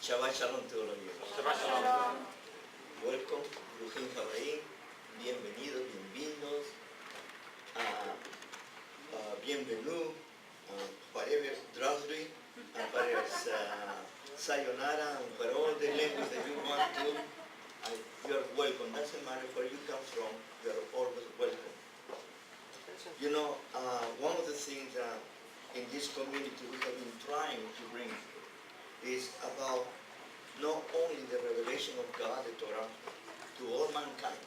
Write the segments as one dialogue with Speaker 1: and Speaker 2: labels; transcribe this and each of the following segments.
Speaker 1: Shabbat Shalom todos los días.
Speaker 2: Shabbat Shalom.
Speaker 1: Welcome, Brujín Jabaín. Bienvenidos, bienvenidos. Bienvenido. Whatever, Drasri. Whatever, Sayonara. And all the language that you want to, you are welcome. Doesn't matter where you come from, you are always welcome. You know, one of the things that in this community we have been trying to bring is about not only the revelation of God, the Torah, to all mankind.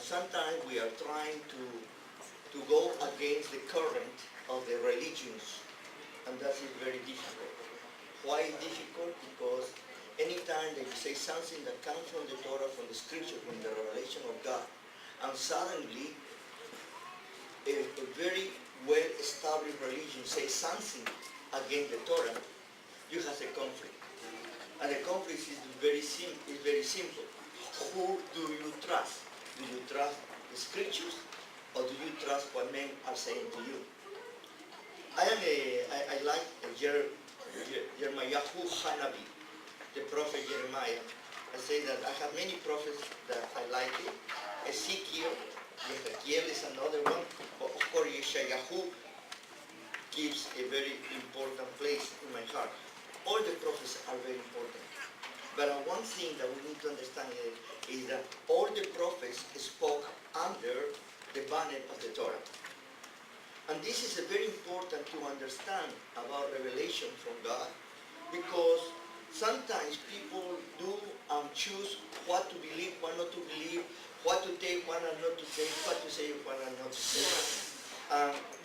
Speaker 1: Sometimes we are trying to go against the current of the religions, and that is very difficult. Why difficult? Because anytime that you say something that comes from the Torah, from the scripture, from the revelation of God, and suddenly a very well-established religion says something against the Torah, you have a conflict. And the conflict is very simple. Who do you trust? Do you trust the scriptures, or do you trust what men are saying to you? I like Jeremiah Hanabi, the prophet Jeremiah. I say that I have many prophets that I like it. Ezekiel is another one. Of course, Yeshayahu gives a very important place in my heart. All the prophets are very important. But one thing that we need to understand is that all the prophets spoke under the banner of the Torah. And this is very important to understand about revelation from God, because sometimes people do choose what to believe, what not to believe, what to take, what not to take, what to say, what not to say.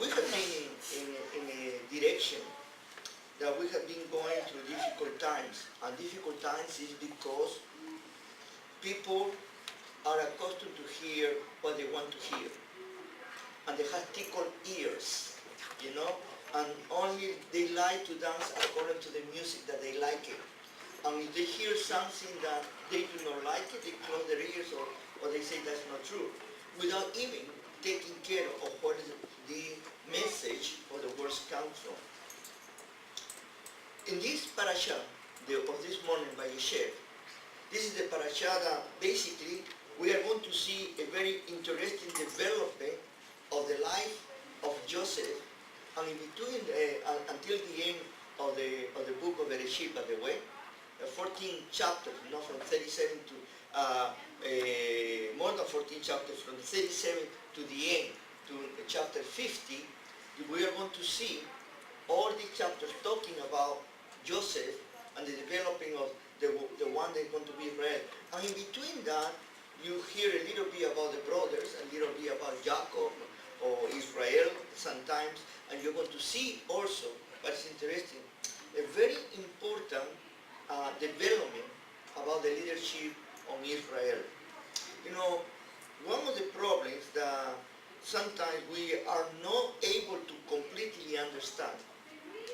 Speaker 1: We have been in a direction that we have been going through difficult times. And difficult times is because people are accustomed to hear what they want to hear. And they have tickled ears, you know, and only they like to dance according to the music that they like it. And if they hear something that they do not like it, they close their ears, or they say that's not true, without even taking care of what is the message or the words come from. In this parasha of this morning, VaYeshev, this is the parasha that basically we are going to see a very interesting development of the life of Joseph, and in between until the end of the book of VaYeshev, by the way, 14 chapters, from 37 to more than 14 chapters, from 37 to the end to chapter 50, we are going to see all these chapters talking about Joseph and the developing of the one that's going to be read. And in between that, you hear a little bit about the brothers, a little bit about Jacob or Israel sometimes, and you're going to see also, what's interesting, a very important development about the leadership on Israel. You know, one of the problems that sometimes we are not able to completely understand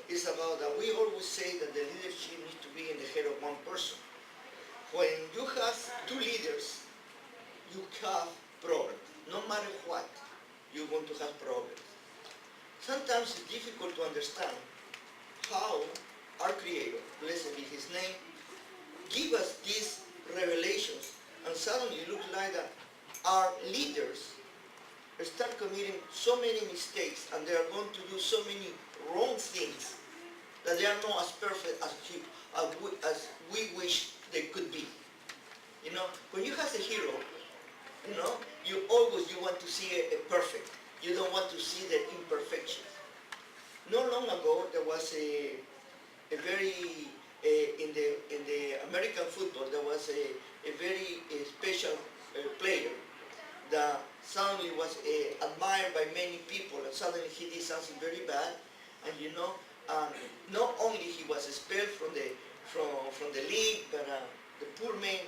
Speaker 1: is about that we always say that the leadership needs to be in the head of one person. When you have two leaders, you have problems. No matter what, you're going to have problems. Sometimes it's difficult to understand how our Creator, blessed be His name, give us these revelations, and suddenly it looks like that our leaders start committing so many mistakes, and they are going to do so many wrong things that they are not as perfect as we wish they could be. You know, when you have a hero, you know, you want to see a perfect. You don't want to see the imperfections. Not long ago, there was a very in the American football, there was a very special player that suddenly was admired by many people, and suddenly he did something very bad, and you know, not only he was expelled from the league, but the poor man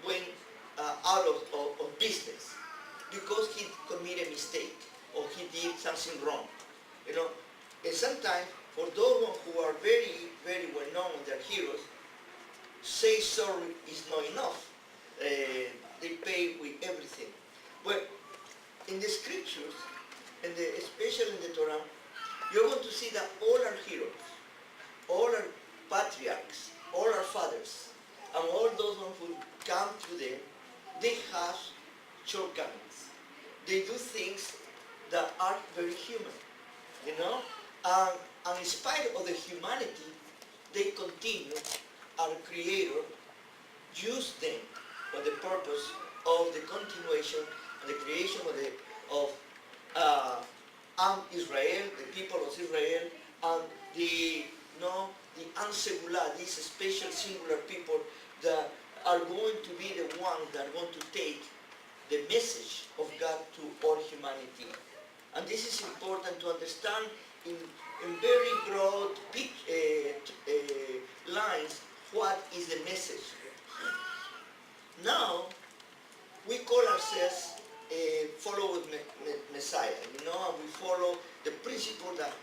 Speaker 1: went out of business because he committed a mistake or he did something wrong. You know, and sometimes for those who are very, very well known, their heroes, say sorry is not enough. They pay with everything. But in the scriptures, especially in the Torah, you're going to see that all our heroes, all our patriarchs, all spite of the humanity, they continue, our Creator used them for the purpose of the continuation and the creation of Israel, the people of Israel, and the Ansegula, these special singular people that are going to be the ones that are going to take the message of God to all humanity. And this is important to understand in very broad lines what is the message. Now, we call ourselves followers of Messiah, and we follow the principle that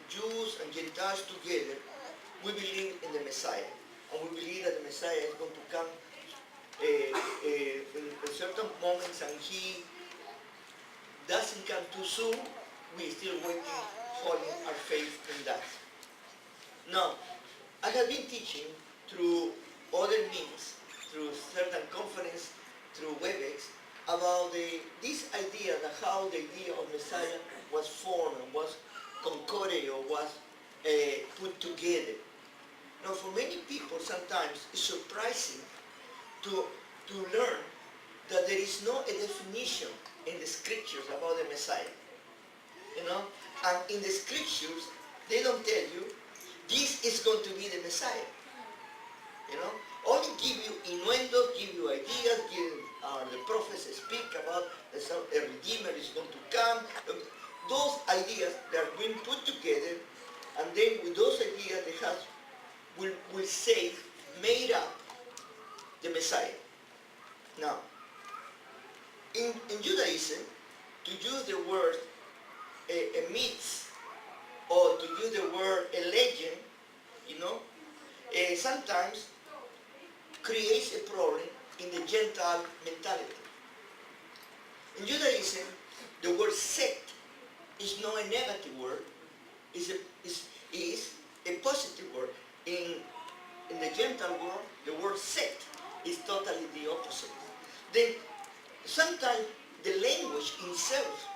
Speaker 1: Jews and Gentiles together, we believe in the Messiah. And we believe that the Messiah is going to come in certain moments, and he doesn't come too soon. We're still waiting, holding our faith in that. Now, I have been teaching through other means, through certain conferences, through WebEx, about this idea that how the idea of Messiah was formed and was concorded or was put together. Now, for many people, sometimes it's surprising to learn that there is no definition in the scriptures about the Messiah. And in the scriptures, they don't tell you this is going to be the Messiah. Only give you innuendos, give you ideas, the prophets speak about a Redeemer is going to come. Those ideas that are being put together, and then with those ideas they will say, made up the Messiah. Now, in Judaism, to use the word a myth, or to use the word a legend, sometimes creates a problem in the Gentile mentality. In Judaism, the word sect is not a negative word, is a positive word. In the Gentile world, the word sect is totally the opposite. Then sometimes the language itself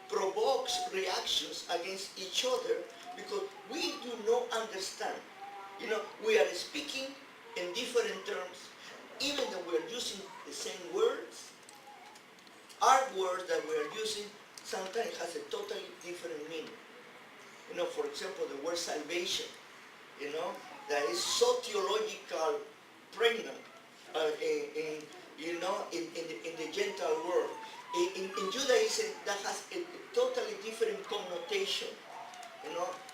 Speaker 1: provokes reactions against each other because we do not understand. We are speaking in different terms, even though we are using the same words. Our words that we are using sometimes has a totally different meaning. For example, the word salvation, that is so theological pregnant in the Gentile world. In Judaism, that has a totally different connotation,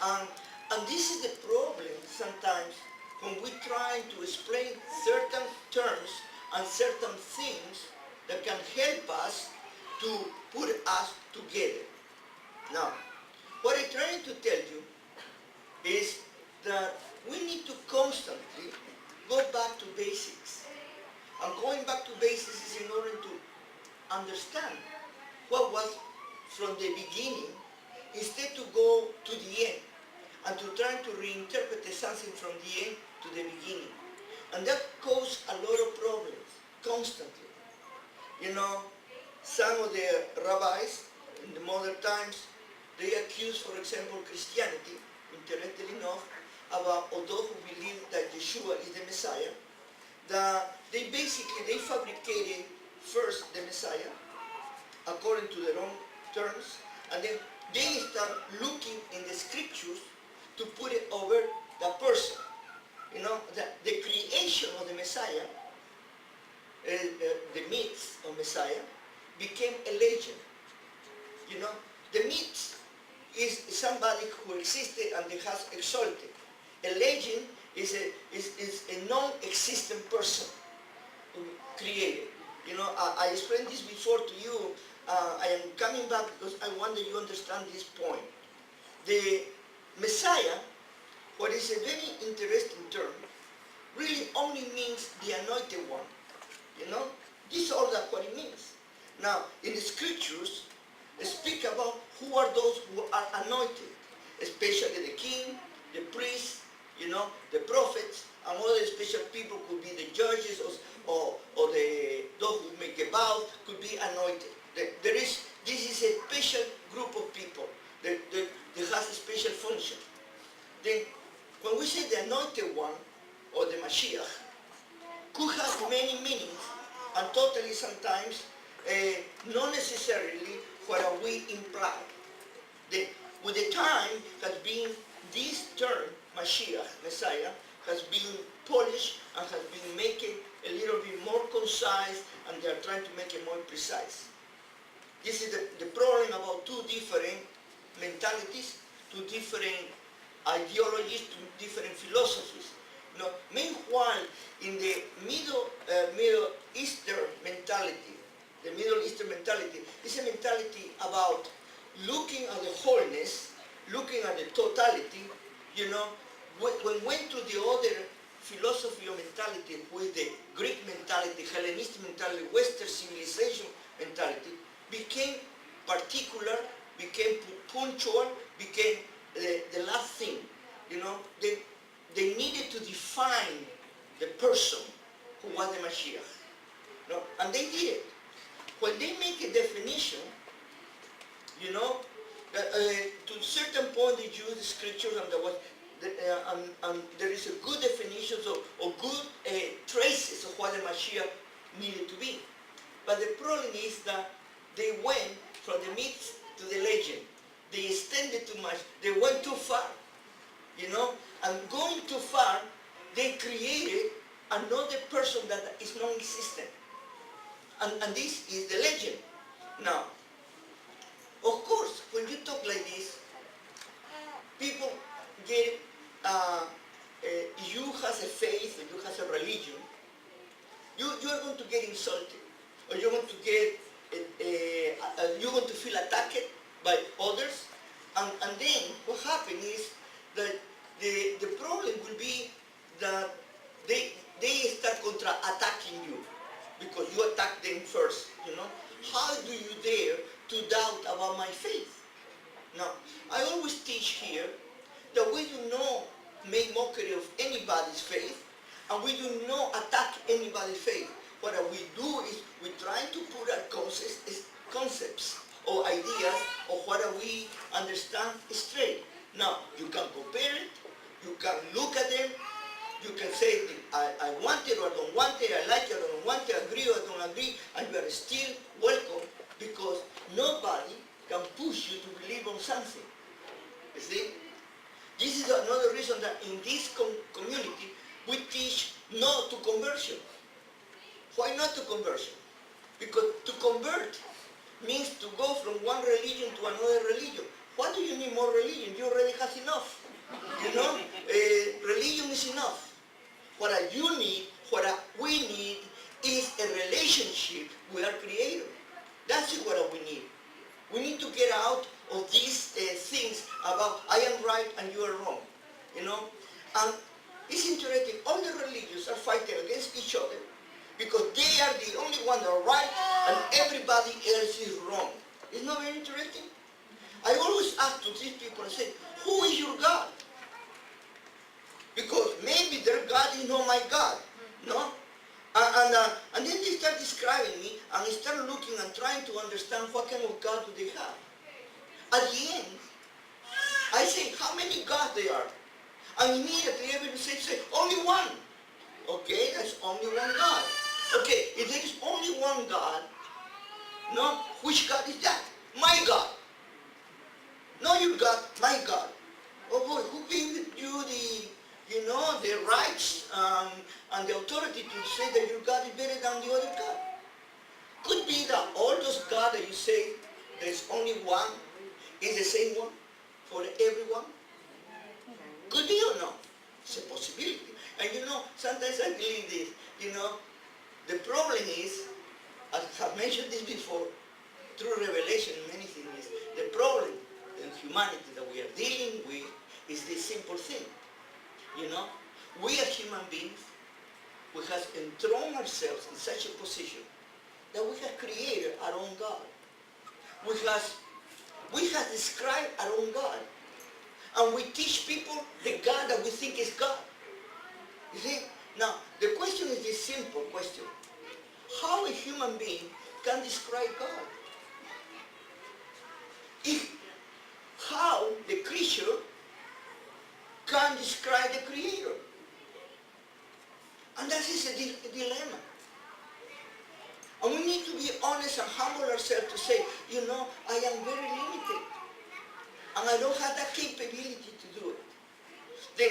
Speaker 1: and this is the problem sometimes when we try to explain certain terms and certain things that can help us to put us together. Now, what I'm trying to tell you is that we need to constantly go back to basics. And going back to basics is in order to understand what was from the beginning, instead to go to the end and to try to reinterpret something from the end to the beginning. And that caused a lot of problems constantly. Some of the rabbis in the modern times, they accuse, for example, Christianity, interestingly enough, about those who believe that Yeshua is the Messiah, that they fabricated first the Messiah according to their own terms, and then they start looking in the scriptures to put it over the person. The creation of the Messiah, the myths of Messiah, became a legend. The myth is somebody who existed and they has exalted. A legend is a non-existent person created. I explained this before to you. I am coming back because I want that you understand this point. The Messiah, what is a very interesting term, really only means the anointed one. This is all that what it means. Now, in the scriptures, they speak about who are those who are anointed, especially the king, the priest, the prophets, and other special people could be the judges or those who make a vow could be anointed. This is a special group of people that has a special function. then when we say the anointed one, or the Mashiach, could have many meanings, and totally sometimes not necessarily what we imply. With the time has been, this term, Mashiach, Messiah, has been polished and has been made a little bit more concise, and they are trying to make it more precise. This is the problem about two different mentalities, two different ideologies, two different philosophies. Meanwhile, in the Middle Eastern mentality, the Middle Eastern mentality is a mentality about looking at the wholeness, looking at the totality. When went to the other philosophy or mentality with the Greek mentality, Hellenistic mentality, Western civilization mentality, became particular, became punctual, became the last thing. They needed to define the person who was the Mashiach. And they did it. When they make a definition, to a certain point they use the scriptures, and there is a good definition or good traces of what the Mashiach needed to be. But the problem is that they went from the myth to the legend. They extended too much. They went too far. And going too far, they created another person that is non-existent. And this is the legend. Now, of course, when you talk like this, people get, you has a faith, or you has a religion, you are going to get insulted, or you're going to get, you're going to feel attacked by others, and then what happens is that the problem will be that they start attacking you because you attack them first. How do you dare to doubt about my faith? Now, I always teach here that we do not make mockery of anybody's faith, and we do not attack anybody's faith. What we do is we try to put our concepts or ideas of what we understand straight. Now, you can compare it, you can look at them, you can say, I want it or I don't want it, I like it or I don't want it, I agree or I don't agree, and you are still welcome, because nobody can push you to believe on something. You see? This is another reason that in this community we teach no to conversion. Why not to conversion? Because to convert means to go from one religion to another religion. Why do you need more religion? You already have enough. Religion is enough. What you need, what we need, is a relationship with our Creator. That's what we need. We need to get out of these things about I am right and you are wrong. And it's interesting, all the religions are fighting against each other because they are the only one that are right and everybody else is wrong. Isn't that very interesting? I always ask to these people, I say, who is your God? Because maybe their God is not my God, no? And then they start describing me, and I start looking and trying to understand what kind of God do they have. At the end, I say, how many gods they are? And immediately everybody say, only one. Okay, that's only one God. Okay, if there is only one God, no, which God is that? My God. No, your God, my God. Oh boy, who gave you the rights and the authority to say that your God is better than the other God? Could be that all those gods that you say there's only one is the same one for everyone? Could be or not? It's a possibility. And sometimes I believe this, the problem is, I have mentioned this before, through revelation and many things, is the problem in humanity that we are dealing with is this simple thing. We are human beings. We have enthroned ourselves in such a position that we have created our own God. We have described our own God. And we teach people the God that we think is God. You see? Now, the question is this simple question. How a human being can describe God? How the creature can't describe the Creator. And that is a dilemma. And we need to be honest and humble ourselves to say, you know, I am very limited. And I don't have that capability to do it. Then,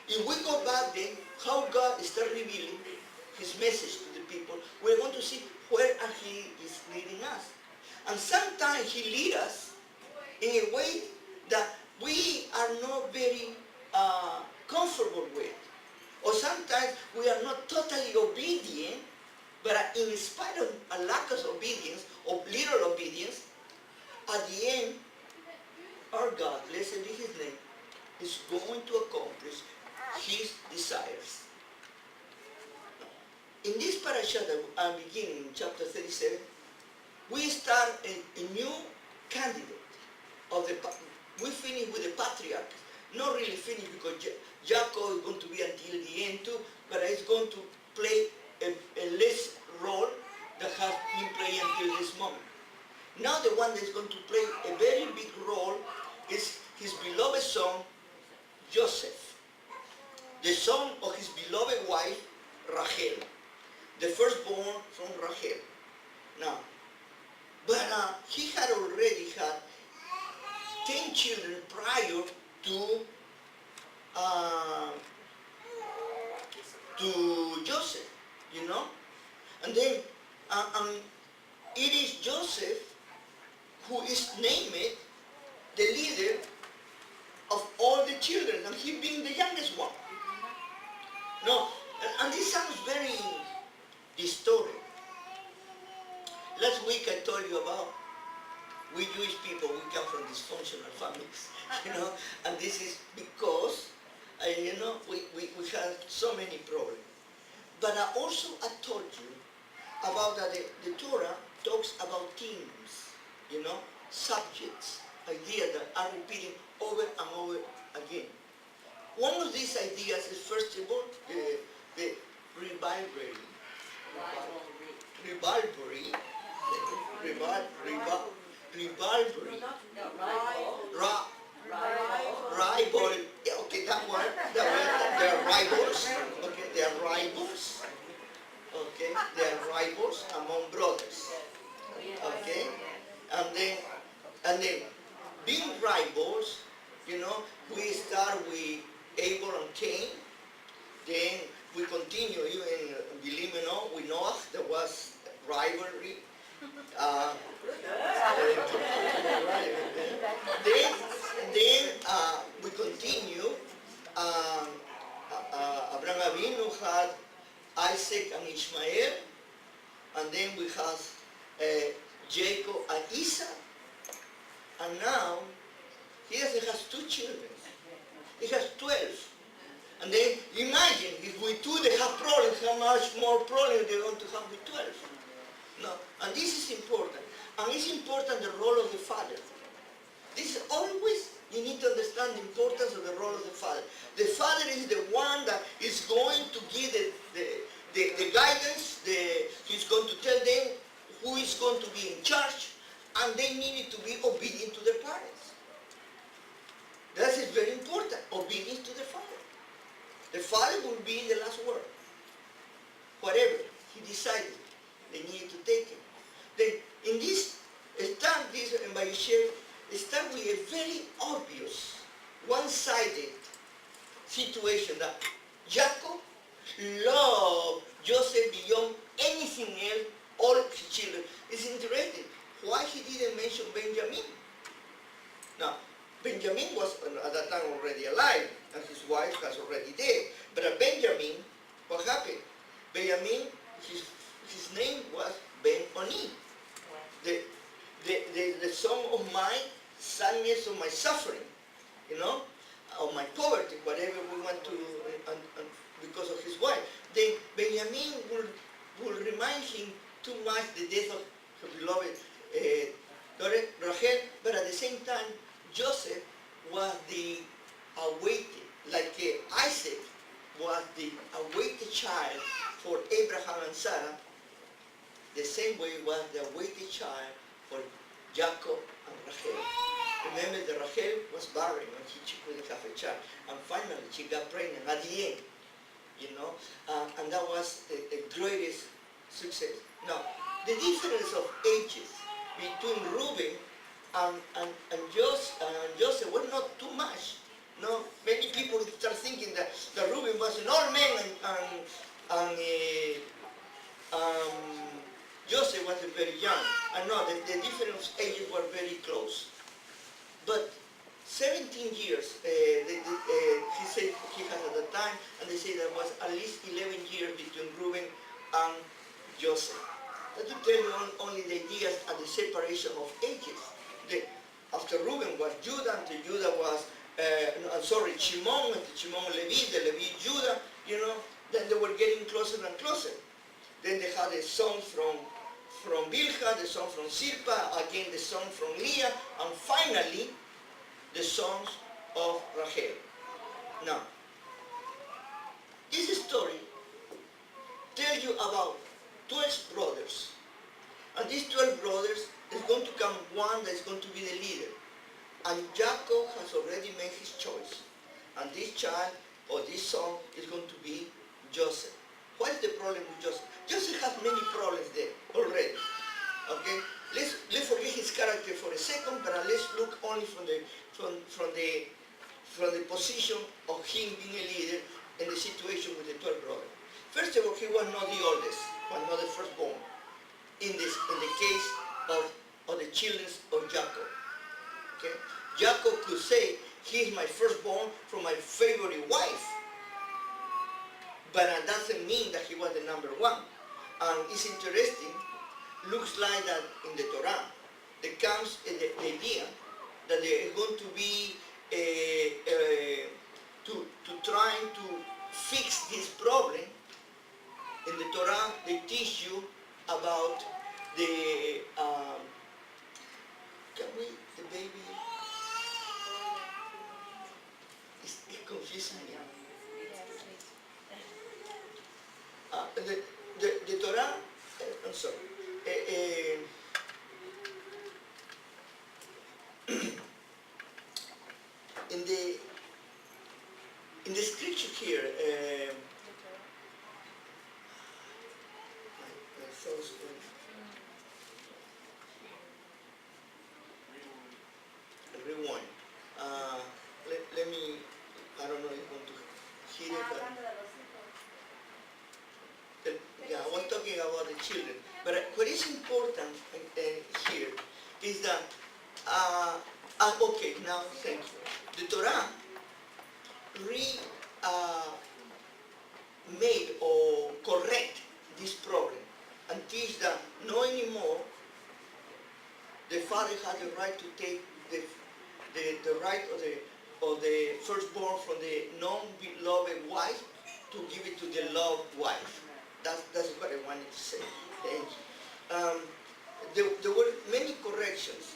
Speaker 1: if we go back then, how God starts revealing his message to the people, we're going to see where he is leading us. And sometimes he leads us in a way that we are not very comfortable with. Or sometimes we are not totally obedient, but in spite of a lack of obedience, or little obedience, at the end, our God, blessed be his name, is going to accomplish his desires. In this parasha that I'm beginning in chapter 37, we start a new candidate of the. We finish with the patriarch. Not really finished because Jacob is going to be until the end too, but he's going to play a less role that has been played until this moment. Now the one that is going to play a very big role is his beloved son, Joseph, the son of his beloved wife, Rachel, the firstborn from Rachel. Now, but he had already had 10 children prior to Joseph, you know? And then it is Joseph who is named the leader of all the children, and he being the youngest one. No, and this sounds very distorted. Last week I told you about we Jewish people, we come from dysfunctional families, you know, and this is because, you know, we have so many problems. But I told you about that the Torah talks about themes, you know, subjects, ideas that are repeating over and over again. One of these ideas is, first of all, the rivalry. Rival. Okay, that word. They are rivals. Okay, they are rivals. Okay, they are rivals among brothers. Okay, and then being rivals, you know, we start with Abel and Cain. Then we continue even, believe me or not, with Noah. There was rivalry. Then we continue. Abraham Avinu had Isaac and Ishmael, and then we have Jacob and Esau, and now he has 2 children. He has 12. And then imagine if with 2 they have problems, how much more problems they're going to have with 12. No, and this is important. And it's important the role of the father. This is always, you need to understand the importance of the role of the father. The father is the one that is going to give the guidance, he's going to tell them who is going to be in charge, and they needed to be obedient to their parents. That is very important, obedience to the father. The father will be the last word. Whatever he decided, they needed to take it. Then in this, in VaYeshev, start with a very obvious, one-sided situation that Jacob loved Joseph beyond anything else, all of his children. It's interesting why he didn't mention Benjamin. Now, Benjamin was at that time already alive, and his wife was already dead. But Benjamin, what happened? Benjamin, his name was Ben-Oni. The son of my sadness, of my suffering, you know, of my poverty, whatever we want to, and because of his wife. Then Benjamin will remind him too much the death of her beloved daughter Rachel, but at the same time, Joseph was the awaited, like Isaac was the awaited child for Abraham and Sarah, the same way was the awaited child for Jacob and Rachel. Remember that Rachel was barren and she couldn't have a child. And finally she got pregnant at the end, you know, and that was the greatest success. Now, the difference of ages between Reuben and Joseph was not too much. No, many people start thinking that Reuben was an old man and Joseph was very young. And no, the difference of ages were very close. But 17 years, he said he had at the time, and they say there was at least 11 years between Reuben and Joseph. That to tell you only the ideas and the separation of ages. After Reuben was Judah, and Judah was, Shimon, and Shimon Levi, the Levi Judah, you know, then they were getting closer and closer. Then they had a son from Bilhah, the son from Zilpah, again the son from Leah, and finally the sons of Rachel. Now, this story tells you about 12 brothers. And these 12 brothers, there's going to come one that's going to be the leader. And Jacob has already made his choice. And this child, or this son, is going to be Joseph. What is the problem with Joseph? Joseph has many problems there already. Okay? Let's forget his character for a second, but let's look only from the position of him being a leader in the situation with the 12 brothers. First of all, he was not the oldest, was not the firstborn. In the case of the children of Jacob. Okay? Jacob could say, he is my firstborn from my favorite wife. But that doesn't mean that he was the number one. And it's interesting, looks like that in the Torah, there comes the idea that there is going to be to trying to fix this problem. In the Torah, they teach you about the the baby. It's confusing me. The Torah, I'm sorry. In the scripture here, my thoughts. Rewind. Let me. I don't know if you want to hear it, but. Yeah, I was talking about the children. But what is important here is that, okay, now thank you. The Torah made or correct this problem and teach that no anymore the father has the right to take the right of the firstborn from the non-beloved wife to give it to the loved wife. That's what I wanted to say. Thank you. There were many corrections,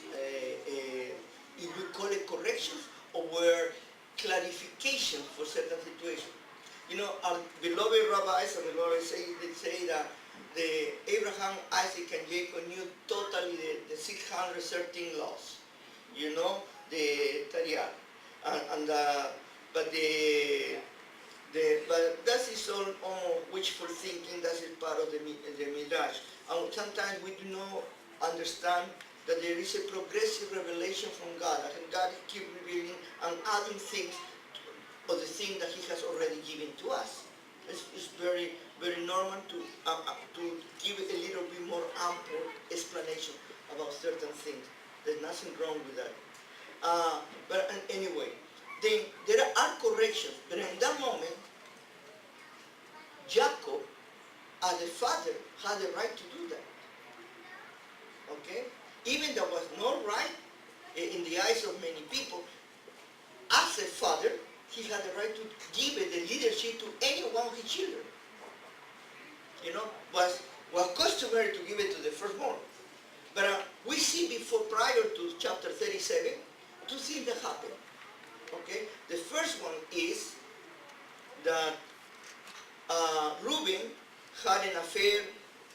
Speaker 1: if you call it corrections, or were clarifications for certain situations. You know, our beloved rabbis and beloved they say that the Abraham, Isaac, and Jacob knew totally the 613 laws. You know, the Torah, but that is all wishful thinking. That is part of the Midrash. And sometimes we do not understand that there is a progressive revelation from God, and God keeps revealing and adding things to the thing that He has already given to us. It's very, very normal to give a little bit more ample explanation about certain things. There's nothing wrong with that. But anyway, then there are corrections, but in that moment, Jacob, as a father, had the right to do that. Okay? Even that was not right in the eyes of many people, as a father, he had the right to give the leadership to any one of his children. You know, was customary to give it to the firstborn. But we see prior to chapter 37, two things that happened. Okay? The first one is that Reuben had an affair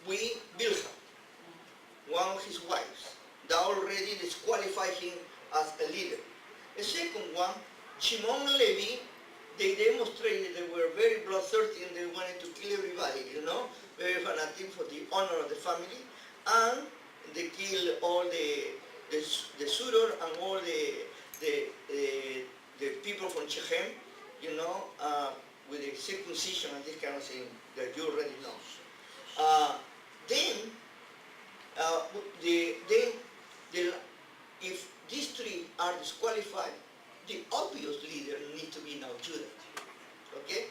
Speaker 1: with Bilhah, one of his wives. That already disqualified him as a leader. The second one, Shimon and Levi, they demonstrated they were very bloodthirsty and they wanted to kill everybody, very fanatic for the honor of the family, and they killed all the suitor and all the people from Shechem, with the circumcision and this kind of thing that you already know. Then if these three are disqualified, the obvious leader needs to be now Judah. Okay?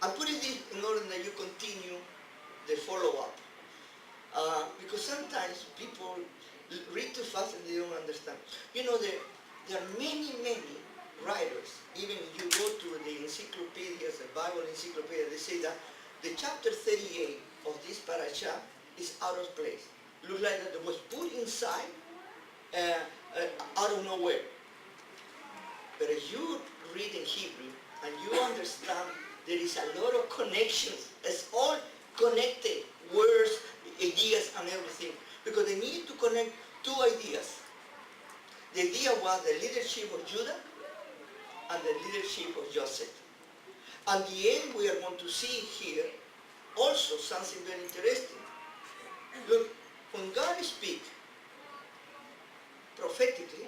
Speaker 1: I put it in order that you continue the follow-up. Because sometimes people read too fast and they don't understand. There are many, many writers, even if you go to the encyclopedias, the Bible encyclopedia, they say that the chapter 38 of this parasha is out of place. Looks like that it was put inside out of nowhere. But as you read in Hebrew and you understand there is a lot of connections, it's all connected, words, ideas and everything, because they need to connect two ideas. The idea was the leadership of Judah and the leadership of Joseph. At the end, we are going to see here also something very interesting. Look, when God speaks prophetically,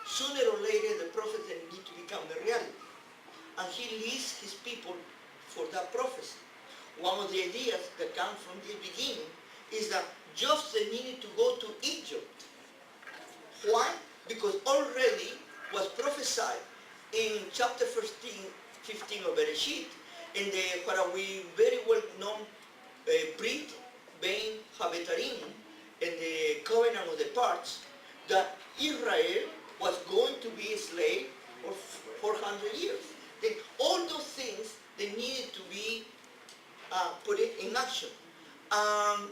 Speaker 1: sooner or later the prophet need to become the reality. And he leads his people for that prophecy. One of the ideas that come from the beginning is that Joseph needed to go to Egypt. Why? Because already was prophesied in chapter 15 of VaYeshev, in what we very well know Brit Ben Habetarim, in the covenant of the parts, that Israel was going to be a slave for 400 years. Then all those things, they needed to be put in action.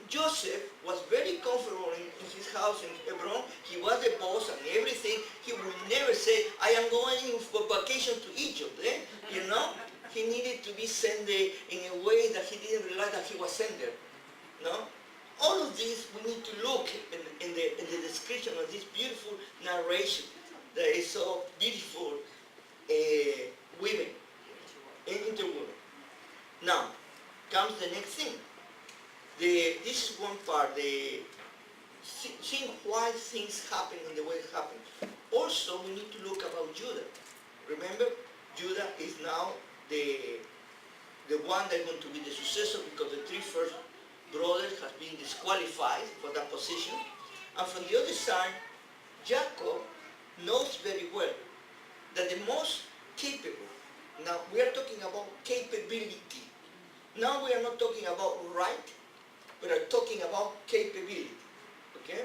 Speaker 1: Joseph was very comfortable in his house in Hebron. He was the boss and everything. He would never say, I am going for vacation to Egypt. He needed to be sent there in a way that he didn't realize that he was sent there. All of this we need to look in the description of this beautiful narration that is so beautiful women, interwoven. Now comes the next thing. This is one part, seeing why things happen in the way it happen. Also, we need to look about Judah. Remember, Judah is now the one that's going to be the successor, because the three first brothers have been disqualified for that position. And from the other side, Jacob knows very well that the most capable, now we are talking about capability. Now we are not talking about right, we are talking about capability. Okay?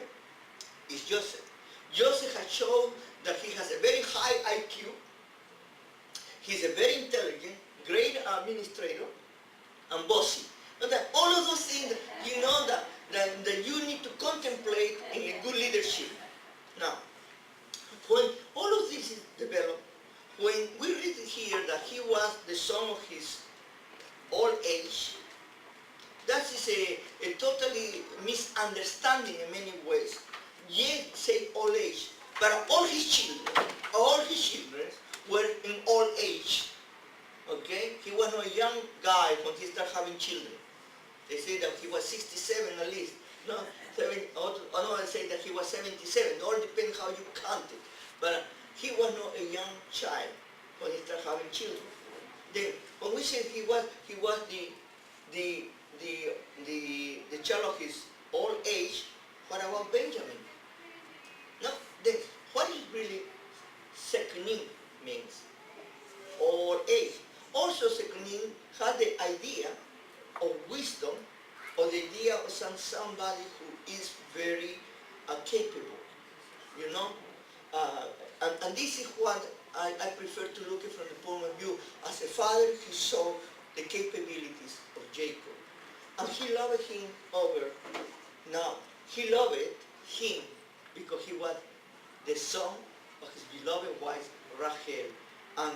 Speaker 1: It's Joseph. Joseph has shown that he has a very high IQ. He's a very intelligent, great administrator, and bossy. And that all of those things, that you need to contemplate in a good leadership. Now, when all of this is developed, when we read here that he was the son of his old age, that is a totally misunderstanding in many ways. Yet say old age, but all his children were in old age. Okay? He was not a young guy when he started having children. They say that he was 67 at least. No, others say that he was 77. It all depends how you count it. But he was not a young child when he started having children. Then, when we say he was the child of his old age, what about Benjamin? No, then what is really Sekunim means? Old age. Also, Sekunim had the idea of wisdom, or the idea of somebody who is very capable, and this is what I prefer to look at from the point of view. As a father, he saw the capabilities of Jacob, and he loved him over. Now, he loved him because he was the son of his beloved wife, Rachel, and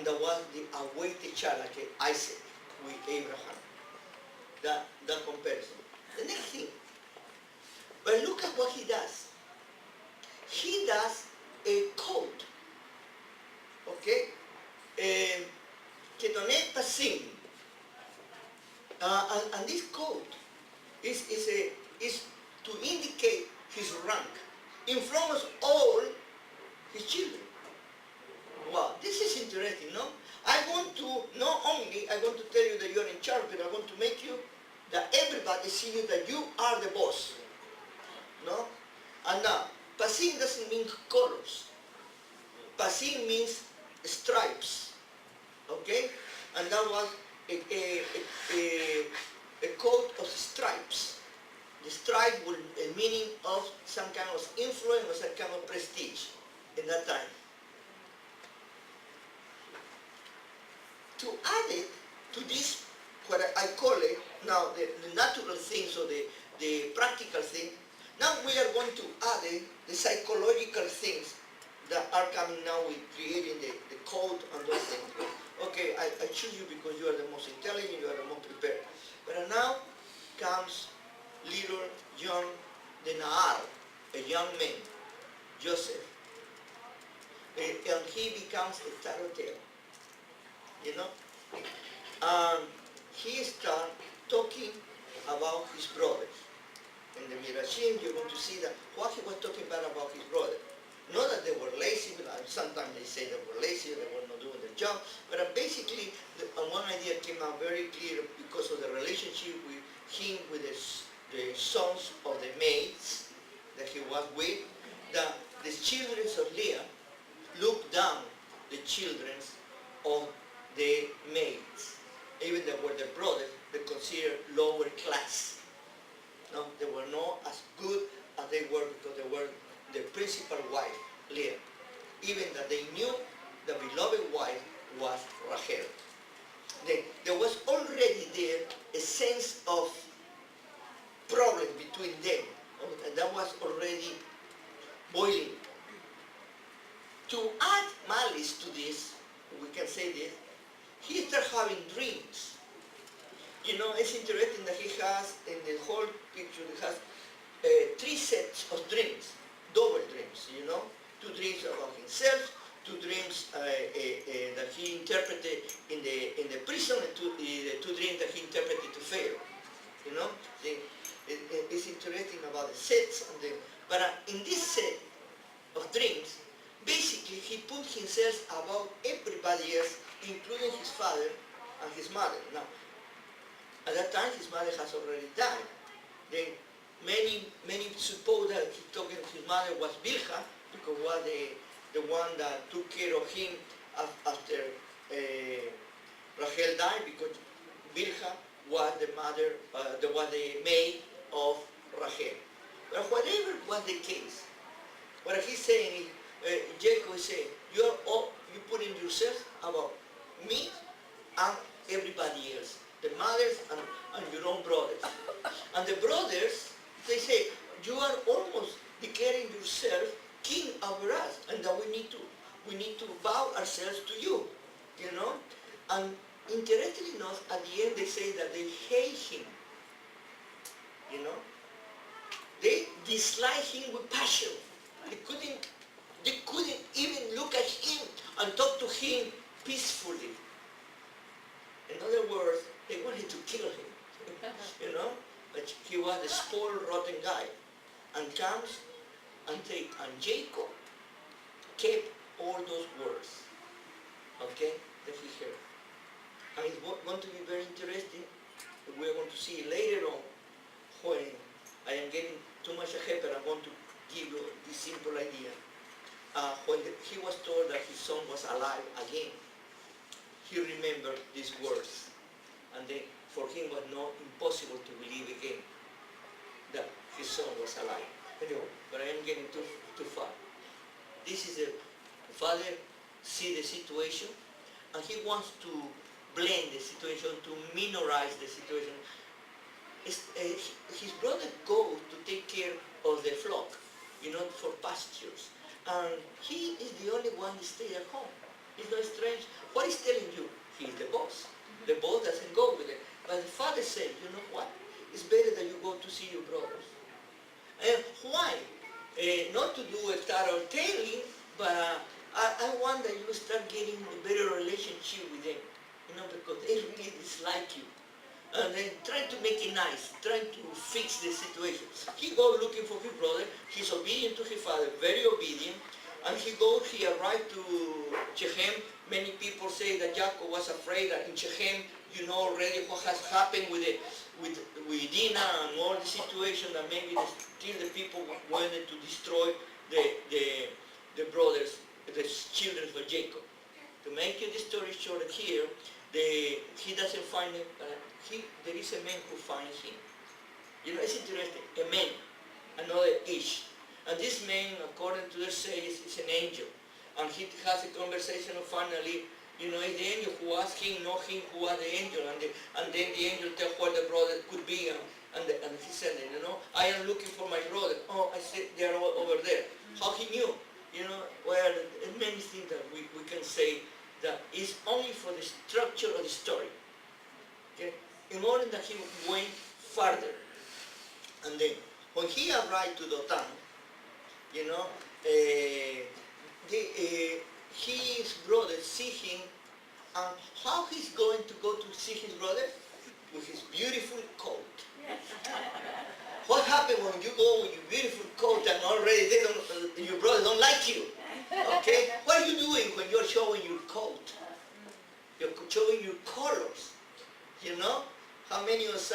Speaker 1: that was the awaited child, like Isaac with Abraham. That comparison. The next thing, but look at what he does. He does a code, okay? Que non è passing. And this code is to indicate his rank in front of all his children. Wow, this is interesting, no? I want to, not only I want to tell you that you're in charge, but I want to make you, that everybody see you, that you are the boss, no? And now, passing doesn't mean colors. Passing means stripes, okay? And that was a coat of stripes. The stripe was a meaning of some kind of influence or some kind of prestige in that time. To add it to this, what I call it now, the natural things or the practical thing, now we are going to add the psychological things that are coming now with creating the code and those things. Okay, I choose you because you are the most intelligent, you are the most prepared. But now comes little young, the Nahar, a young man, Joseph. And he becomes a tattletale, you know? And he starts talking about his brothers. In the Mirashim, you're going to see that what he was talking about his brother. Not that they were lazy, but sometimes they say they were lazy, they were not doing their job, but basically one idea came out very clear because of the relationship with him, with the sons of the maids that he was with, that the children of Leah looked down the children of the maids. Even they were their brothers, they considered lower class. No, they were not as good as they were because they were the principal wife, Leah. Even that they knew the beloved wife was Rachel. There was already there a sense of problem between them, and that was already boiling. To add malice to this, we can say this, he started having dreams. You know, it's interesting that he has, in the whole picture, he has 3 sets of dreams, double dreams, you know, 2 dreams about himself, 2 dreams that he interpreted in the prison, and 2 dreams that he interpreted to Pharaoh, you know. It's interesting about the sets, but in this set of dreams, basically he put himself above everybody else, including his father and his mother. Now, at that time, his mother has already died. Then many suppose that his mother was Bilha, because was the one that took care of him after Rachel died, because Bilha was the mother, was the maid of Rachel. But whatever was the case, what he's saying is, Jacob is saying, you putting yourself about me and everybody else, the mothers and your own brothers. And the brothers, they say, you are almost declaring yourself king over us, and that we need to bow ourselves to you, you know. And interestingly enough, at the end they say that they hate him, you know. They dislike him with passion. They couldn't even look at him and talk to him peacefully. In other words, they wanted to kill him, you know. But he was a spoiled, rotten guy, and comes and Jacob kept all those words, okay, that he heard. And it's going to be very interesting. We're going to see later on, when I am getting too much ahead, but I'm going to give you this simple idea. When he was told that his son was alive again, he remembered these words, and then for him was not impossible to believe again that his son was alive. Anyway, but I am getting too far. This is the father see the situation, and he wants to blend the situation, to minorize the situation. His brother goes to take care of the flock, you know, for pastures, and he is the only one that stays at home. It's not strange. What is telling you? He's the boss. The boss doesn't go with it. But the father said, you know what? It's better that you go to see your brothers. And why? Not to do a tattletailing, But I want that you start getting a better relationship with them, because they really dislike you. And then trying to make it nice, trying to fix the situation. He goes looking for his brother. He's obedient to his father, very obedient. And he arrived to Shechem. Many people say that Jacob was afraid that in Shechem, already what has happened with Dinah and all the situation, that maybe still the people wanted to destroy the brothers, the children of Jacob. To make you the story short here, he doesn't find him. There is a man who finds him. It's interesting. A man, another Ish. And this man, according to the sages, is an angel. And he has a conversation finally, it's the angel who asked him, not him who was the angel. And then the angel tells where the brother could be. And he said, I am looking for my brother. Oh, I said, they are all over there. How he knew? Well, many things that we can say that is only for the structure of the story. Okay? In order that he went further. And then, when he arrived to Dothan, his brother see him, and how he's going to go to see his brother? With his beautiful coat. What happens when you go with your beautiful coat and already your brother don't like you? Okay? What are you doing when you're showing your coat? You're showing your colors. How many of us,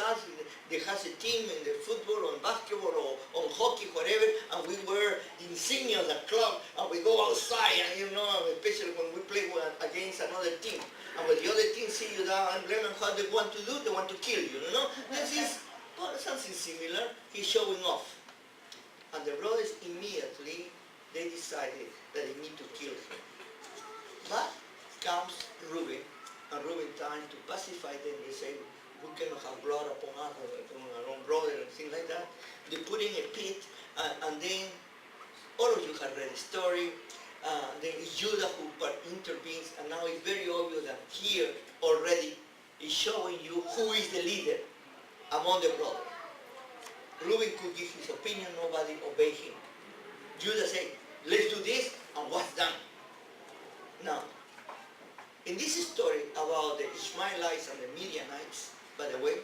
Speaker 1: they has a team in the football or basketball or on hockey, whatever, and we wear insignia of the club, and we go outside, and especially when we play against another team. And when the other team see you that emblem and what they want to do, they want to kill you, This is something similar. He's showing off. And the brothers immediately, they decided that they need to kill him. But comes Reuben, and Reuben trying to pacify them. They say, we cannot have blood upon us, upon our own brother, and things like that. They put in a pit, and then all of you have read the story. Then it's Judah who intervenes, and now it's very obvious that here already is showing you who is the leader among the brothers. Reuben could give his opinion, nobody obeyed him. Judah said, let's do this, and what's done? Now, in this story about the Ishmaelites and the Midianites, by the way,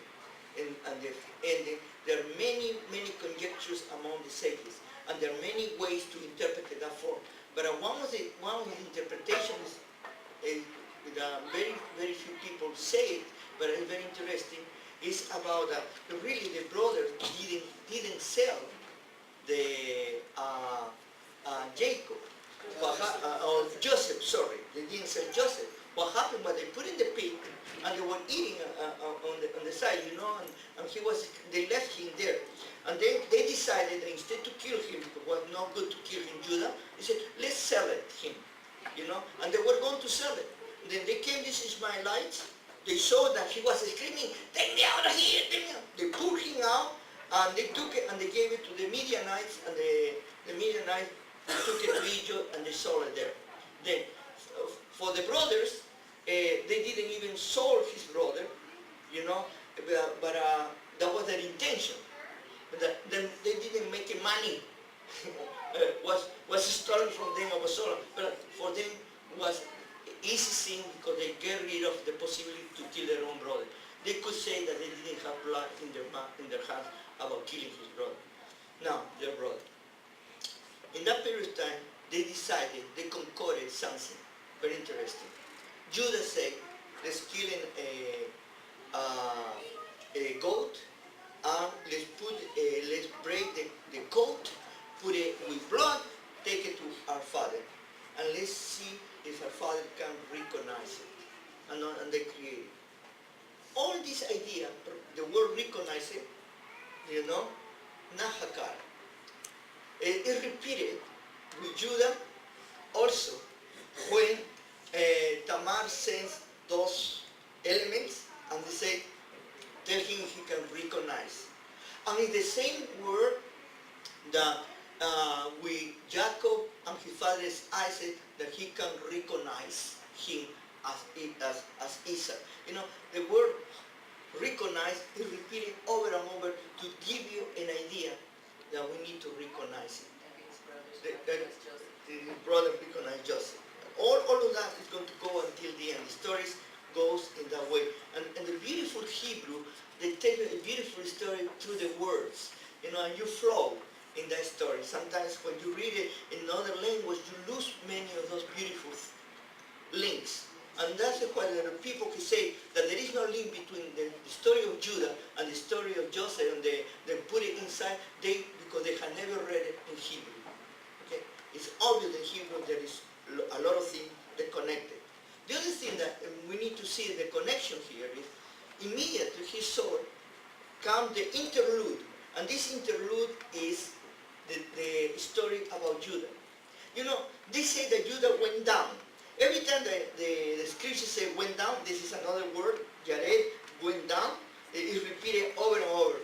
Speaker 1: and the ending, there are many, many conjectures among the sages, and there are many ways to interpret that form. But one of the interpretations, very, very few people say it, but it's very interesting, is about that really the brothers didn't sell the Jacob, or Joseph, sorry, they didn't sell Joseph. What happened was they put in the pit, and they were eating on the side, and they left him there. And then they decided that instead to kill him, because it was not good to kill him, Judah, they said, let's sell him, and they were going to sell it. And then they came, these Ishmaelites, they saw that he was screaming, take me out of here, take me out. They pulled him out, and they took it, and they gave it to the Midianites, and the Midianites took it to Egypt, and they sold it there. Then, for the brothers, they didn't even sold his brother, but that was their intention. But then they didn't make money. was stolen from them or was stolen. But for them was easy thing because they get rid of the possibility to kill their own brother. They could say that they didn't have blood in their hands about killing his brother. Now, their brother. In that period of time, they decided, they concorded something very interesting. Judah said, let's kill a goat, and let's break the coat, put it with blood, take it to our father, and let's see if our father can recognize it. And they create it. All this idea, the word recognize it, Nahakar. It is repeated with Judah also when Tamar sends those elements and they say, tell him he can recognize. And it's the same word that with Jacob and his father Isaac, that he can recognize him as Esau. The word recognize is repeated over and over to give you an idea that we need to recognize it. his brother recognized Joseph. All of that is going to go until the end. The story goes in that way. And the beautiful Hebrew, they tell you a beautiful story through the words. You know, and you flow in that story. Sometimes when you read it in another language, you lose many of those beautiful links. And that's why there are people who say that there is no link between the story of Judah and the story of Joseph, and they put it inside because they have never read it in Hebrew. Okay? It's obvious in Hebrew there is a lot of things that connected. The other thing that we need to see the connection here is immediately he saw come the interlude, and this interlude is the story about Judah. You know, they say that Judah went down. Every time the scripture say went down, this is another word, Jared, went down. It is repeated over and over.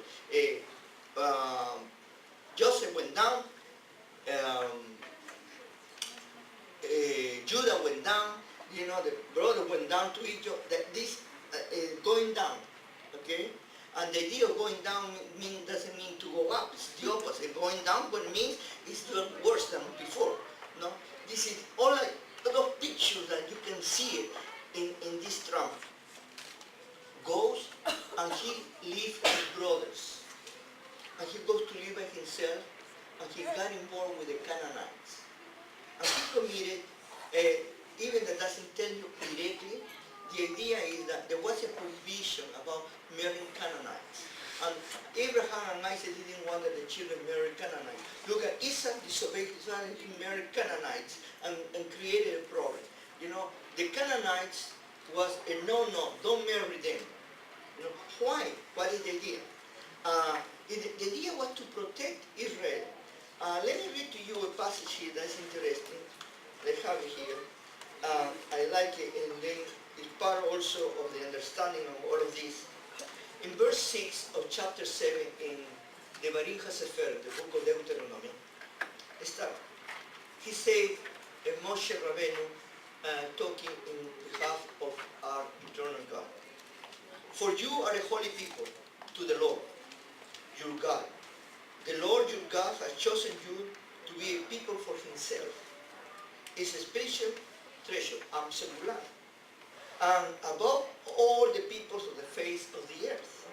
Speaker 1: Joseph went down. Judah went down. You know, the brother went down to Egypt. That this going down, okay? And the idea of going down doesn't mean to go up. It's the opposite. Going down, what it means is you're worse than before. No, this is all like a lot of pictures that you can see it in this drama. Goes and he leaves his brothers, and he goes to live by himself, and he got involved with the Canaanites, and he committed. Even that doesn't tell you directly, the idea is that there was a prohibition about marrying Canaanites. And Abraham and Isaac didn't want that the children marry Canaanites. Look at Isaac disobeyed his father, he married Canaanites and created a problem. You know, the Canaanites was a no-no, don't marry them. You know, why? What is the idea? The idea was to protect Israel. Let me read to you a passage here that's interesting. I have it here. I like it, and then it's part also of the understanding of all of this. In verse 6 of chapter 7 in the VaYeshev, the book of Deuteronomy, he said, Moshe Rabbeinu talking in behalf of our eternal God. For you are a holy people to the Lord, your God. The Lord your God has chosen you to be a people for himself. It's a special treasure, singular, and above all the peoples of the face of the earth.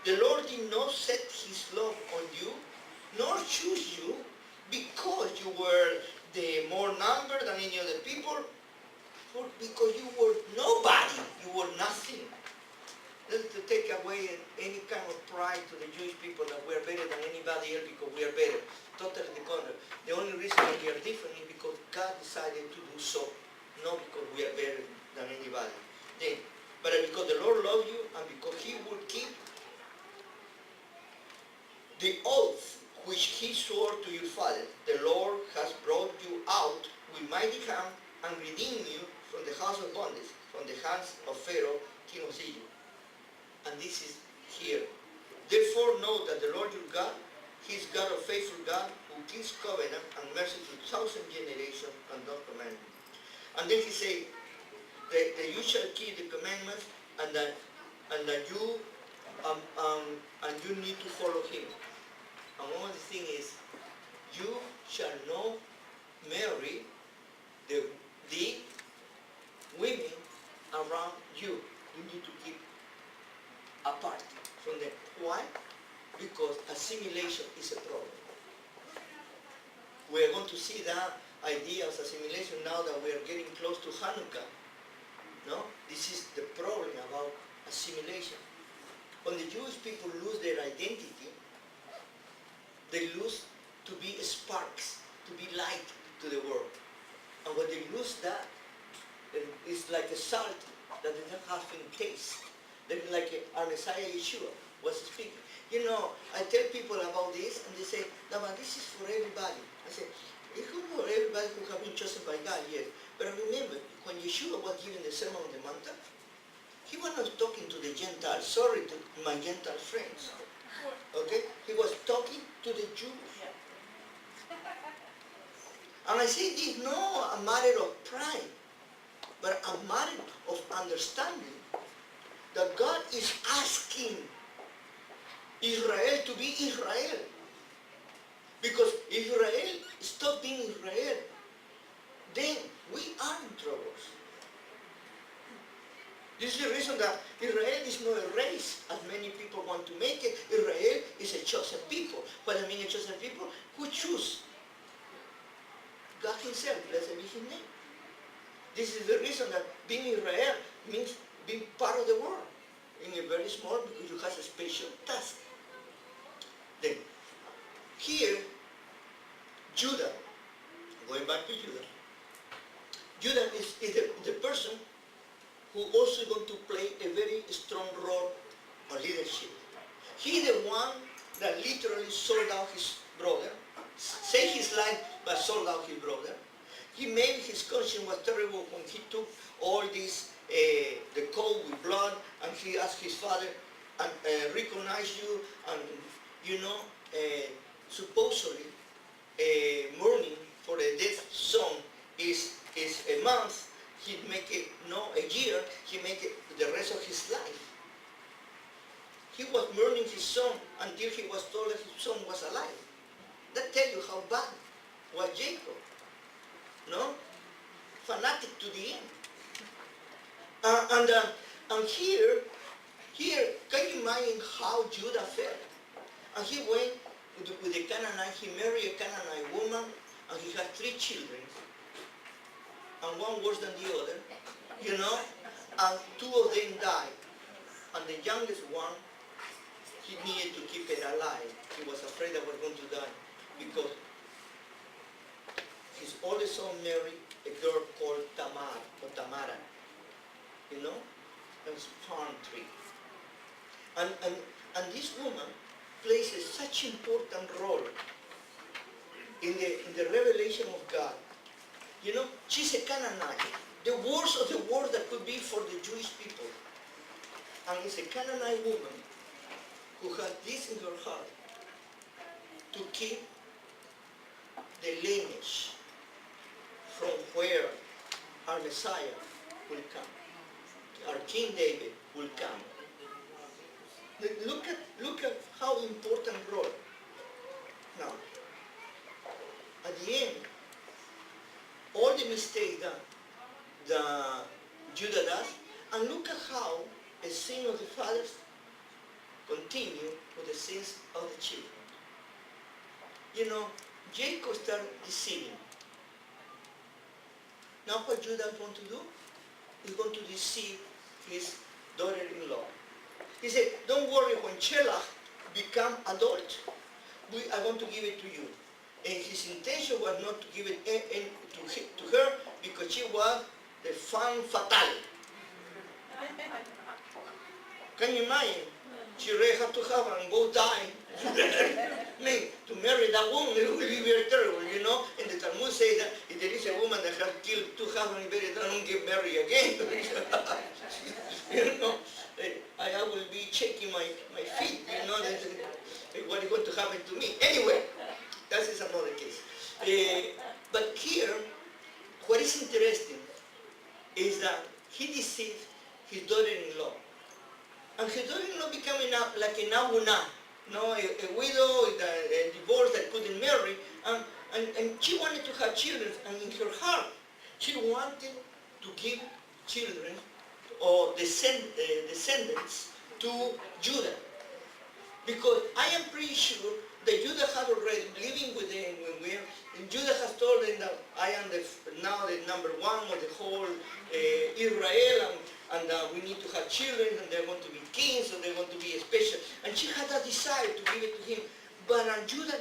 Speaker 1: The Lord did not set his love on you, nor choose you, because you were the more number than any other people, because you were nobody, you were nothing. That's to take away any kind of pride to the Jewish people that we are better than anybody else because we are better. Totally the contrary. The only reason that we are different is because God decided to do so, not because we are better than anybody. But because the Lord loves you and because he will keep the oath which he swore to your father. The Lord has brought you out with mighty hand and redeemed you from the house of bondage, from the hands of Pharaoh, king of Egypt. And this is here. Therefore know that the Lord your God, he is God of faithful God, who keeps covenant and mercy to 1,000 generations and does commandment. And then he said that you shall keep the commandments and that you need to follow him. And one of the things is you shall not marry the women around you. You need to keep apart from them. Why? Because assimilation is a problem. We are going to see that idea of assimilation now that we are getting close to Hanukkah. No? This is the problem about assimilation. When the Jewish people lose their identity, they lose to be sparks, to be light to the world. And when they lose that, it's like a salt that does not have any taste. Then like our Messiah Yeshua was speaking. You know, I tell people about this and they say, no, but this is for everybody. I say, it's for everybody who have been chosen by God, yes. But remember, when Yeshua was giving the Sermon on the Mount, he was not talking to the Gentiles. Sorry to my Gentile friends. Okay? He was talking to the Jews. And I say this not a matter of pride, but a matter of understanding that God is asking Israel to be Israel. Because Israel stopped being Israel then we are in troubles. This is the reason that Israel is not a race, as many people want to make it. Israel is a chosen people. What I mean a chosen people? Who choose God himself, blessed be his name. This is the reason that being Israel means being part of the world. In a very small, because you have a special task. Then, here, Judah, going back to Judah, Judah is the person who also going to play a very strong role on leadership. He the one that literally sold out his brother, saved his life but sold out his brother. He made his conscience was terrible when he took all this, the coat with blood, and he asked his father, and recognize you, and you know, supposedly mourning for a dead son is a month. He'd make it a year. He make it the rest of his life. He was mourning his son until he was told that his son was alive. That tells you how bad was Jacob. No, fanatic to the end. And here, can you imagine how Judah felt? And he went with the Canaanite. He married a Canaanite woman, and he had 3 children. And one worse than the other, you know, and 2 of them died. And the youngest one, he needed to keep it alive. He was afraid that was going to die because his oldest son married a girl called Tamara, you know, that was palm tree. And this woman plays such an important role in the revelation of God. You know, she's a Canaanite. The worst of the worst that could be for the Jewish people. And it's a Canaanite woman who has this in her heart to keep the lineage from where our Messiah will come. Our King David will come. Look at how important role. Now, at the end, all the mistakes that Judah does, and look at how the sin of the fathers continue with the sins of the children. You know, Jacob started deceiving. Now what Judah is going to do? He's going to deceive his daughter-in-law. He said, don't worry, when Shelah become adult, I want to give it to you. And his intention was not to give it to her because she was the femme fatale. Can you imagine? She really had to have her and both die. I mean, to marry that woman, it would be very terrible, you know? And the Talmud says that if there is a woman that has killed 2 husbands, don't get married again. You know? I will be shaking my feet, you know, what is going to happen to me. Anyway, that is another case. But here, what is interesting is that he deceived his daughter-in-law. And his daughter-in-law becoming like a Nabuna, no, a widow, a divorce that couldn't marry, and she wanted to have children, and in her heart, she wanted to give children or descendants to Judah. Because I am pretty sure that Judah had already, living with them, and Judah has told them that I am now the number 1 of the whole Israel, and we need to have children, and they're going to be kings, so they're going to be special. And she had that desire to give it to him. But Judah,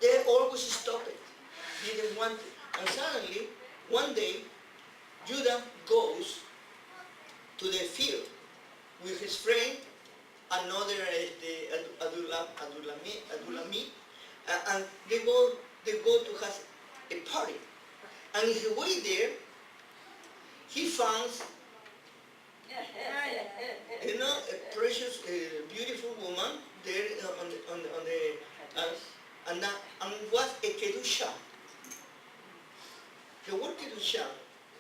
Speaker 1: they always stopped it. Didn't want it. And suddenly, one day, Judah goes to the field with his friend, another Adulami, and they go to have a party. And in the way there, he finds, you know, a precious, beautiful woman there and was a kedusha. The word kedusha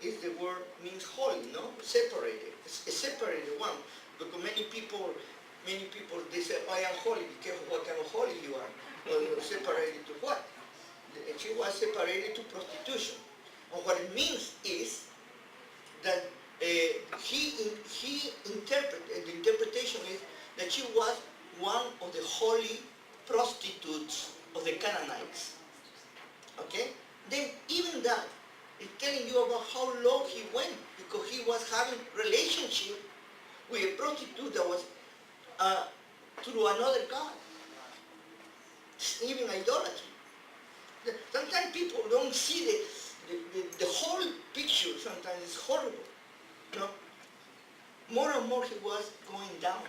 Speaker 1: is the word means holy, no, separated. It's a separated one, because many people they say, I am holy. Be careful what kind of holy you are. Well, you're separated to what? She was separated to prostitution. And what it means is that the interpretation is that she was one of the holy prostitutes of the Canaanites. Okay? Then even that is telling you about how low he went, because he was having relationship with a prostitute that was through another god. Even idolatry. Sometimes people don't see the whole picture. Sometimes it's horrible. You know? More and more he was going down.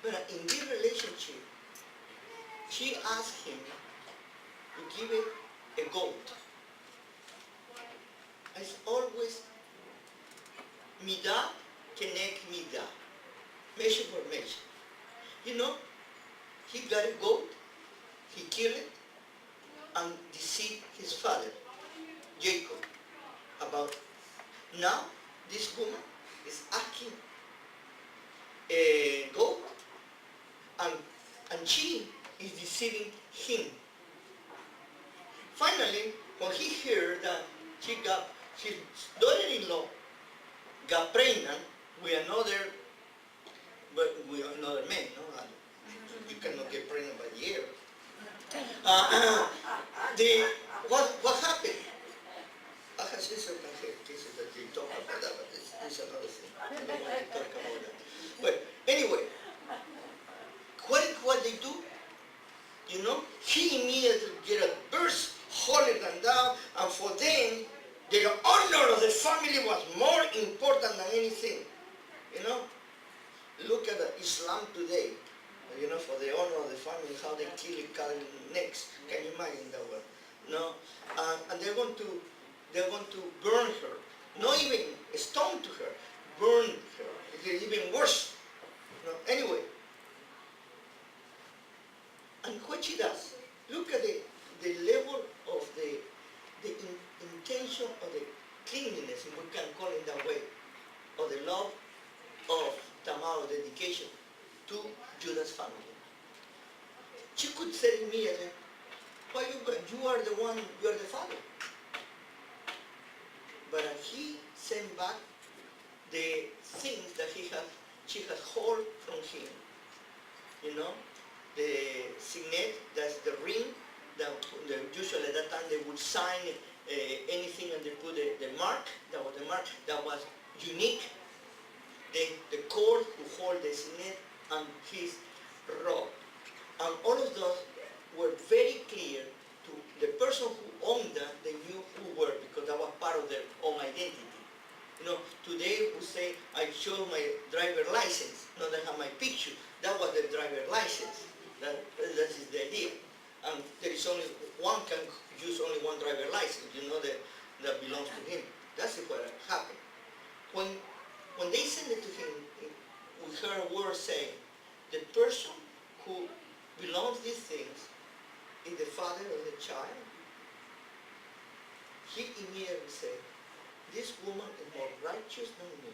Speaker 1: But in this relationship, she asked him to give it a goat. It's always midah kenek midah, measure for measure. You know, he got a goat, he killed it, and deceived his father, Jacob, about. Now, this woman is asking a goat, and she is deceiving him. Finally, when he heard that his daughter-in-law got pregnant with another man, no? You cannot get pregnant by the year. What happened? I have seen certain cases that they talk about that, but it's another thing. I don't want to talk about that. But anyway, what they do? You know, he immediately get a burst holier than thou, and for them, the honor of the family was more important than anything. You know, look at Islam today. You know, for the honor of the family, how they kill each other next. Can you imagine that one? No, and they're going to burn her. Not even stone to her, burn her. It's even worse. No, anyway, and what she does? Look at the level of the intention of the cleanliness, if we can call it that way, of the love of Tamar, dedication to Judah's family. She could say immediately, why you are the one, you are the father. But he sent back the things that she had hold from him. You know, the signet, that's the ring, that usually at that time they would sign anything and they put the mark, that was the mark, that was unique. Then the cord who hold the signet and his robe. And all of those were very clear to the person who owned them. They knew who were, because that was part of their own identity. You know, today we say, I show my driver license, not that I have my picture. That was the driver license. That is the idea. And there is only one can use only one driver license, you know, that belongs to him. That's what happened. When they sent it to him, we heard a word saying, the person who belongs these things is the father of the child. He immediately said, this woman is more righteous than me.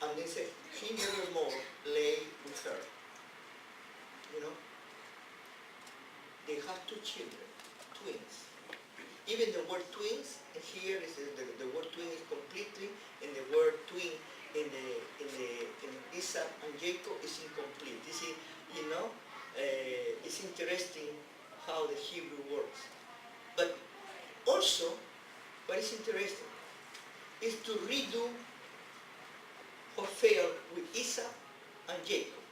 Speaker 1: And they said, he nevermore lay with her. You know? They have two children, twins. Even the word twins, here is the word twin is completely, and the word twin in Isaac and Jacob is incomplete. You see, you know, it's interesting how the Hebrew works. But also, what is interesting is to redo what failed with Isaac and Jacob.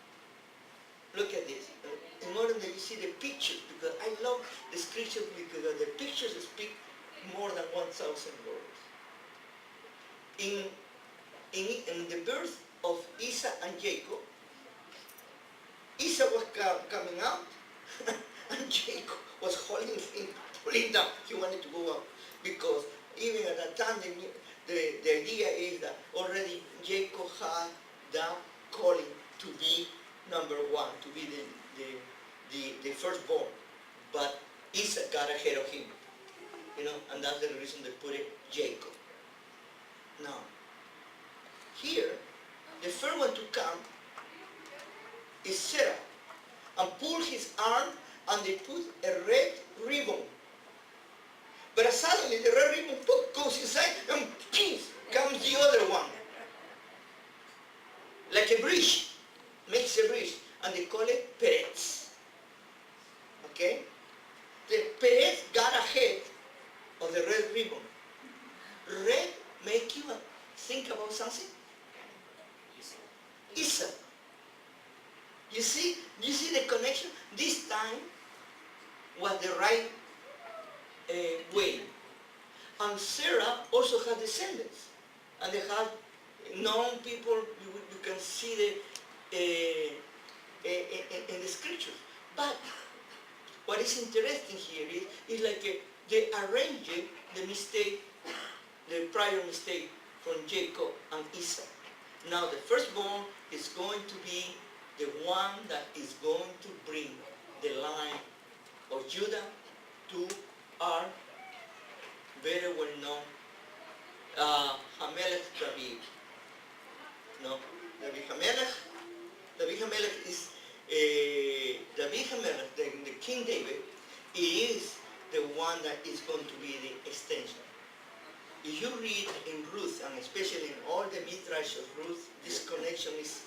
Speaker 1: Look at this. In order that you see the pictures, because I love the scriptures, because the pictures speak more than 1,000 words. In the birth of Isaac and Jacob, Isaac was coming out, and Jacob was holding him, pulling down. He wanted to go out, because even at that time, the idea is that already Jacob had that calling to be number one, to be the firstborn. But Isaac got ahead of him, you know, and that's the reason they put it Jacob. Now, here, the first one to come is Sarah, and pull his arm and they put a red ribbon. But suddenly the red ribbon goes inside and peace, comes the other one. Like a bridge, makes a bridge, and they call it Peretz. Okay? The Peretz got ahead of the red ribbon. Red make you think about something? Esau. You see the connection? This time was the right way. And Sarah also had descendants. And they had known people, you can see in the scriptures. But what is interesting here is like they arranged the mistake, the prior mistake from Jacob and Esau. Now the firstborn is going to be the one that is going to bring the line of Judah to our very well known Hamelech David. No, David Hamelech is David Hamelech, the King David, is the one that is going to be the extension. If you read in Ruth, and especially in all the midrash of Ruth, this connection is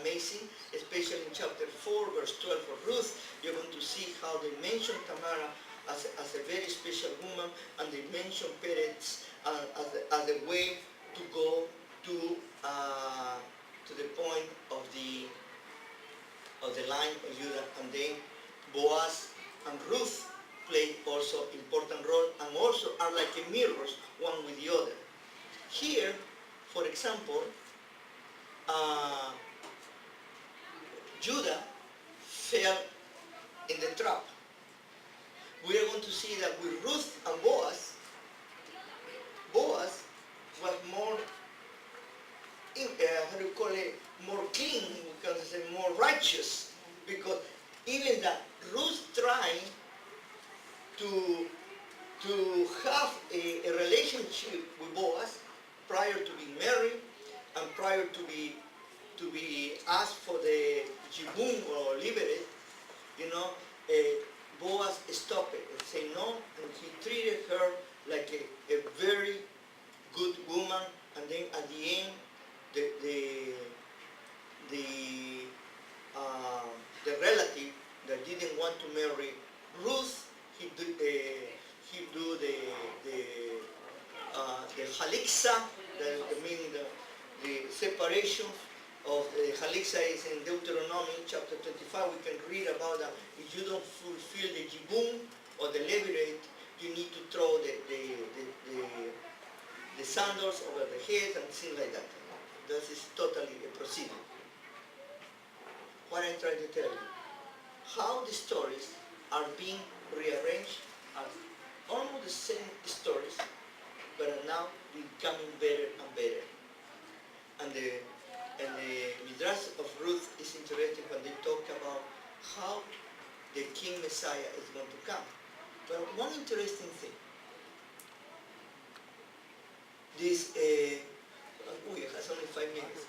Speaker 1: amazing, especially in chapter 4, verse 12 of Ruth. You're going to see how they mention Tamara as a very special woman, and they mention Peretz as a way to go to the point of the line of Judah. And then Boaz and Ruth play also important role, and also are like mirrors, one with the other. Here, for example, Judah fell in the trap. We are going to see that with Ruth and Boaz, Boaz was more, how do you call it, more clean, we can say more righteous, because even that Ruth trying to have a relationship with Boaz prior to being married and prior to be asked for the jibun or liberated, Boaz stopped it and said no, and he treated her like a very good woman. And then at the end, the relative that didn't want to marry Ruth, he do the haliksa, meaning the separation of the haliksa is in Deuteronomy chapter 25. We can read about that. If you don't fulfill the jibun or the levirate, you need to throw the sandals over the head and things like that. This is totally a procedure. What I'm trying to tell you, how the stories are being rearranged are almost the same stories, but are now becoming better and better. And the Midrash of Ruth is interesting when they talk about how the King Messiah is going to come. But one interesting thing, this, it has only 5 minutes.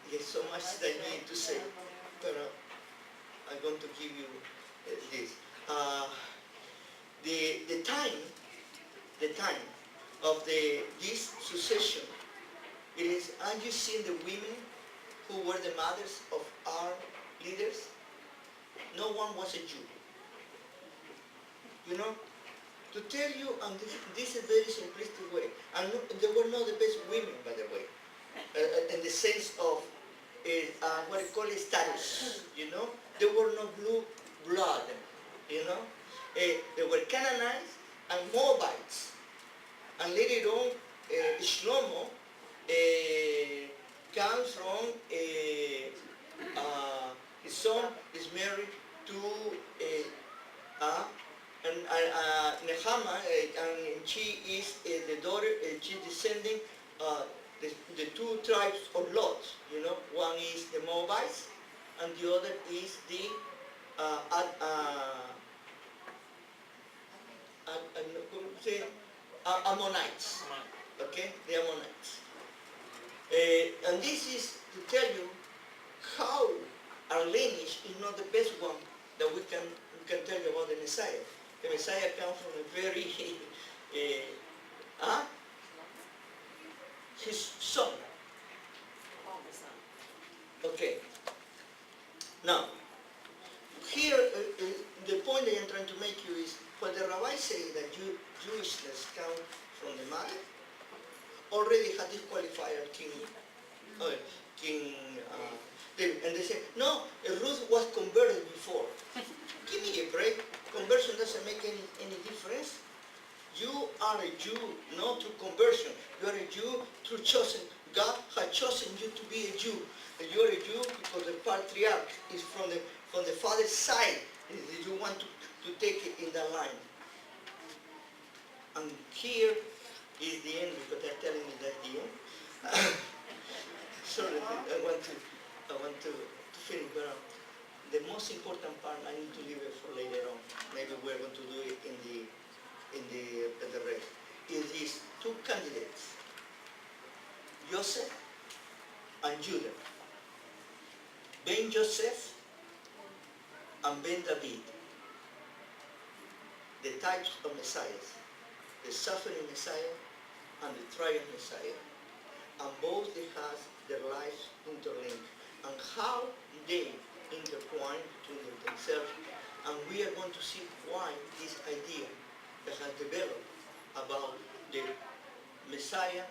Speaker 1: There's so much that I need to say, but I'm going to give you this. The time of this succession, it is, have you seen the women who were the mothers of our leaders? No one was a Jew. To tell you, and this is a very simplistic way, and they were not the best women, by the way, in the sense of what I call it status, They were not blue blood, They were Canaanites and Moabites. And later on, Shlomo comes from, his son is married to Nehama, and she is the daughter, she's descending the 2 tribes of Lot. One is the Moabites, and the other is the Ammonites. Okay, the Ammonites. And this is to tell you how our lineage is not the best one that we can tell you about the Messiah. The Messiah comes from a very, his son. Okay. Now, here, the point that I'm trying to make you is, what the rabbis say that Jewishness comes from the mother, already had disqualified King David. And they say, no, Ruth was converted before. Give me a break. Conversion doesn't make any difference. You are a Jew not through conversion. You are a Jew through chosen. God had chosen you to be a Jew. And you are a Jew because the patriarch is from the father's side. You want to take it in that line. And here is the end, because they're telling me that's the end. Sorry, I want to finish, but the most important part I need to leave it for later on. Maybe we're going to do it in the rest. Is these two candidates, Joseph and Judah. Ben Joseph and Ben David. The types of messiahs. The suffering Messiah and the triumph Messiah. And both they have their lives interlinked. And how they intertwine between themselves. And we are going to see why this idea that has developed about the Messiah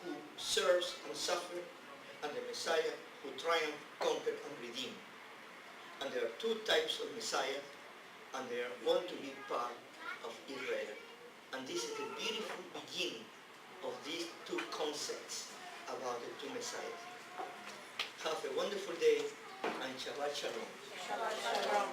Speaker 1: who serves and suffers, and the Messiah who triumphs, conquers, and redeems. And there are two types of Messiah, and they are going to be part of Israel. And this is the beautiful beginning of these two concepts about the two Messiahs. Have a wonderful day, and Shabbat Shalom.
Speaker 2: Shabbat Shalom.